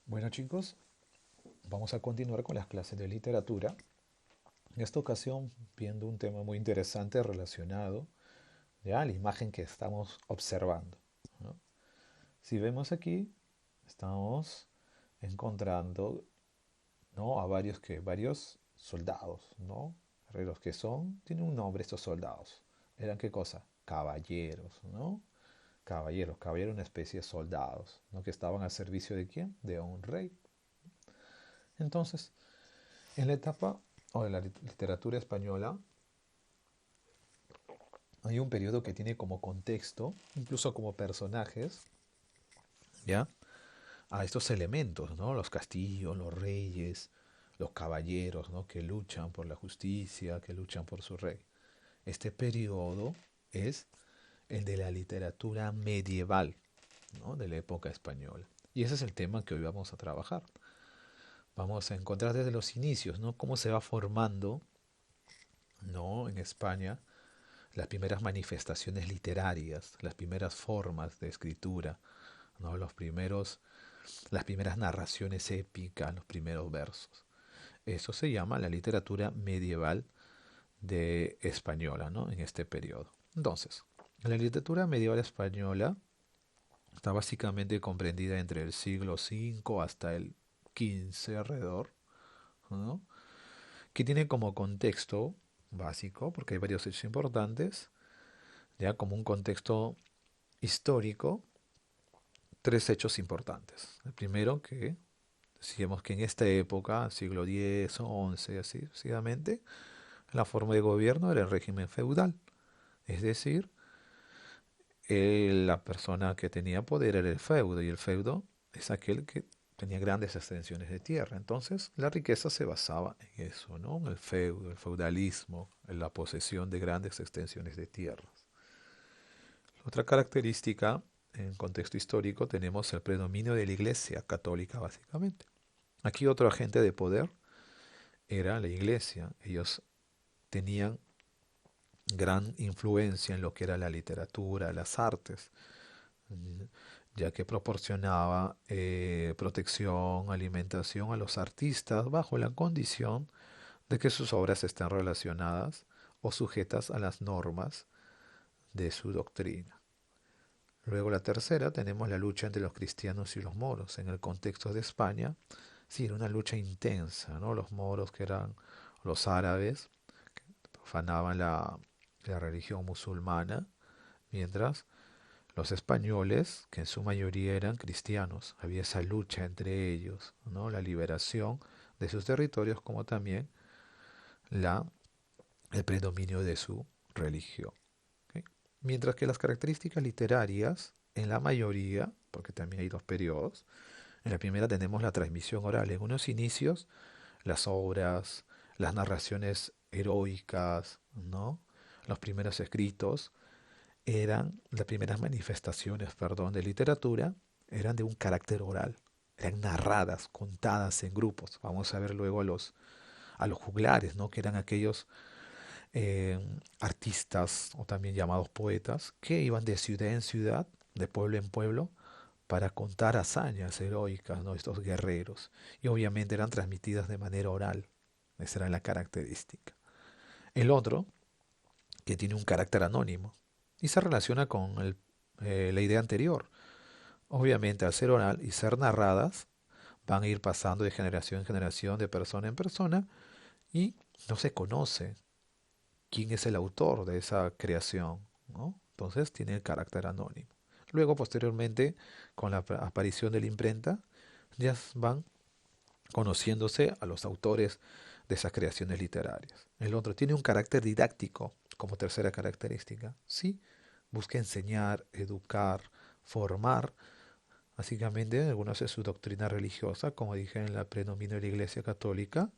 Bueno chicos, vamos a continuar con las clases de literatura. En esta ocasión viendo un tema muy interesante relacionado ya a la imagen que estamos observando, ¿no? Si vemos aquí, estamos encontrando, ¿no? a varios soldados, ¿no? Los que tienen un nombre estos soldados. ¿Eran qué cosa? Caballeros, ¿no? Caballeros, una especie de soldados, ¿no? Que estaban al servicio de quién? De un rey. Entonces, en la etapa o de la literatura española hay un periodo que tiene como contexto, incluso como personajes, ¿ya? A estos elementos, ¿no? Los castillos, los reyes, los caballeros, ¿no? Que luchan por la justicia, que luchan por su rey. Este periodo es el de la literatura medieval, ¿no? De la época española. Y ese es el tema que hoy vamos a trabajar. Vamos a encontrar desde los inicios, ¿no? Cómo se va formando, ¿no? En España las primeras manifestaciones literarias, las primeras formas de escritura, ¿no? Las primeras narraciones épicas, los primeros versos. Eso se llama la literatura medieval de española, ¿no? En este periodo. Entonces, la literatura medieval española está básicamente comprendida entre el siglo V hasta el XV alrededor, ¿no? Que tiene como contexto básico, porque hay varios hechos importantes, ya como un contexto histórico, tres hechos importantes. El primero, que decíamos que en esta época, siglo X o XI, así sucesivamente, la forma de gobierno era el régimen feudal. Es decir, la persona que tenía poder era el feudo, y el feudo es aquel que tenía grandes extensiones de tierra. Entonces, la riqueza se basaba en eso, ¿no? En el feudo, el feudalismo, en la posesión de grandes extensiones de tierras. Otra característica, en contexto histórico, tenemos el predominio de la Iglesia católica, básicamente. Aquí otro agente de poder era la Iglesia. Ellos tenían gran influencia en lo que era la literatura, las artes, ya que proporcionaba protección, alimentación a los artistas bajo la condición de que sus obras estén relacionadas o sujetas a las normas de su doctrina. Luego la tercera, tenemos la lucha entre los cristianos y los moros. En el contexto de España, sí, era una lucha intensa, ¿no? Los moros, que eran los árabes, que profanaban la religión musulmana, mientras los españoles, que en su mayoría eran cristianos, había esa lucha entre ellos, ¿no? La liberación de sus territorios, como también la, el predominio de su religión. ¿Ok? Mientras que las características literarias, en la mayoría, porque también hay dos periodos, en la primera tenemos la transmisión oral. En unos inicios, las obras, las narraciones heroicas, ¿no? Los primeros escritos las primeras manifestaciones, perdón, de literatura, eran de un carácter oral, eran narradas, contadas en grupos. Vamos a ver luego a los juglares, ¿no? Que eran aquellos eh, artistas o también llamados poetas que iban de ciudad en ciudad, de pueblo en pueblo, para contar hazañas heroicas, ¿no? Estos guerreros. Y obviamente eran transmitidas de manera oral. Esa era la característica. El otro, que tiene un carácter anónimo y se relaciona con la idea anterior. Obviamente, al ser oral y ser narradas, van a ir pasando de generación en generación, de persona en persona, y no se conoce quién es el autor de esa creación, ¿no? Entonces tiene el carácter anónimo. Luego, posteriormente, con la aparición de la imprenta, ya van conociéndose a los autores de esas creaciones literarias. El otro tiene un carácter didáctico como tercera característica. Sí, busca enseñar, educar, formar, básicamente en algunos de su doctrina religiosa, como dije, en la predominio de la Iglesia Católica,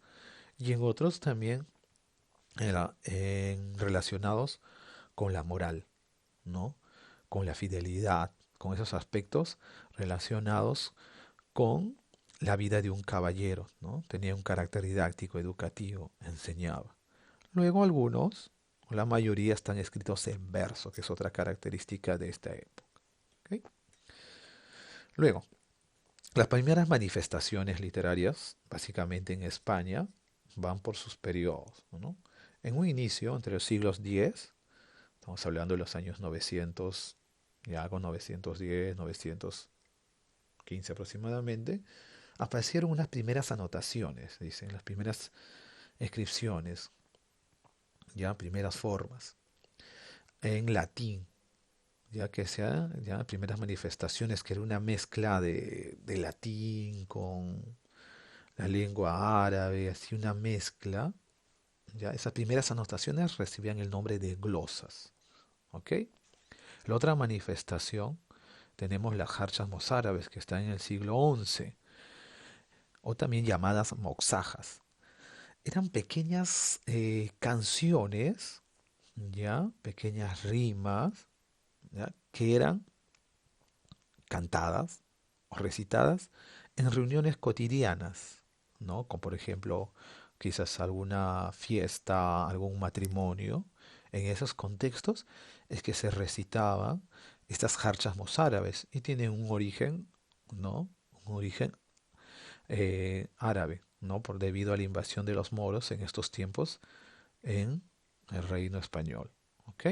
y en otros también relacionados con la moral, ¿no? Con la fidelidad, con esos aspectos relacionados con la vida de un caballero, ¿no? Tenía un carácter didáctico, educativo, enseñaba. Luego algunos, la mayoría están escritos en verso, que es otra característica de esta época. ¿Ok? Luego, Las primeras manifestaciones literarias, básicamente en España, van por sus periodos, ¿no? En un inicio, entre los siglos X, estamos hablando de los años 900, ya con 910, 915 aproximadamente, aparecieron unas primeras anotaciones, dicen, las primeras inscripciones, ya primeras formas, en latín, ya que sea, ya primeras manifestaciones, que era una mezcla de latín con la lengua árabe, así una mezcla, ya esas primeras anotaciones recibían el nombre de glosas, ¿ok? La otra manifestación tenemos las jarchas mozárabes que están en el siglo XI, o también llamadas moxajas. Eran pequeñas canciones, ya, pequeñas rimas, ya, que eran cantadas o recitadas en reuniones cotidianas, ¿no? Como por ejemplo, quizás alguna fiesta, algún matrimonio. En esos contextos es que se recitaban estas jarchas mozárabes y tienen un origen, ¿no? Un origen árabe, ¿no? Por debido a la invasión de los moros en estos tiempos en el reino español, ¿ok?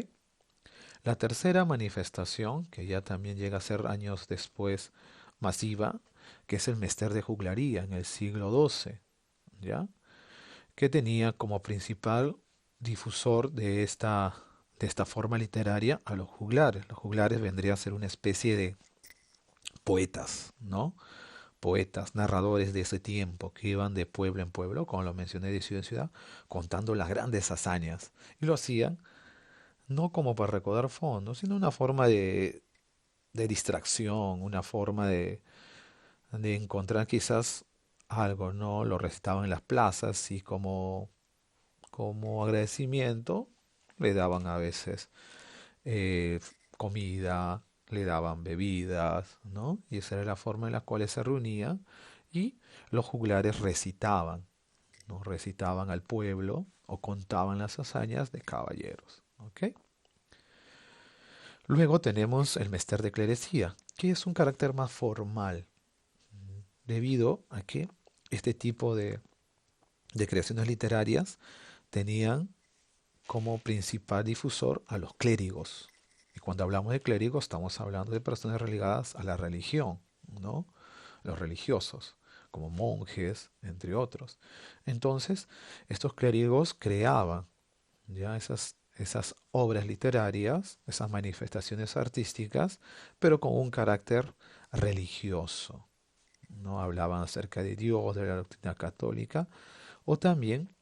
La tercera manifestación, que ya también llega a ser años después masiva, que es el Mester de Juglaría en el siglo XII, ¿ya? Que tenía como principal difusor de esta forma literaria a los juglares. Los juglares vendrían a ser una especie de poetas, ¿no? Poetas, narradores de ese tiempo que iban de pueblo en pueblo, como lo mencioné, de ciudad en ciudad, contando las grandes hazañas. Y lo hacían no como para recaudar fondos, sino una forma de distracción, una forma de encontrar quizás algo, ¿no? Lo recitaban en las plazas y como agradecimiento le daban a veces eh, comida, le daban bebidas, ¿no? Y esa era la forma en la cual se reunían y los juglares recitaban, ¿no? Recitaban al pueblo o contaban las hazañas de caballeros, ¿ok? Luego tenemos el mester de clerecía, que es un carácter más formal, debido a que este tipo de creaciones literarias tenían como principal difusor a los clérigos. Y cuando hablamos de clérigos estamos hablando de personas religadas a la religión, ¿no? Los religiosos, como monjes, entre otros. Entonces, estos clérigos creaban ya esas obras literarias, esas manifestaciones artísticas, pero con un carácter religioso. No hablaban acerca de Dios, de la doctrina católica, o también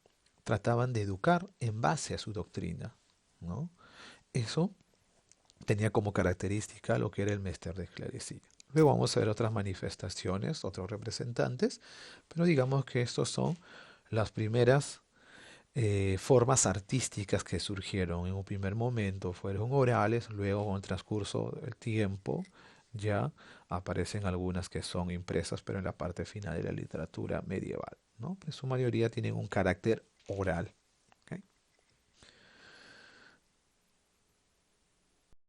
trataban de educar en base a su doctrina, ¿no? Eso tenía como característica lo que era el Mester de Esclarecía. Luego vamos a ver otras manifestaciones, otros representantes, pero digamos que estos son las primeras formas artísticas que surgieron en un primer momento. Fueron orales, luego con el transcurso del tiempo ya aparecen algunas que son impresas, pero en la parte final de la literatura medieval, ¿no? En su mayoría tienen un carácter oral.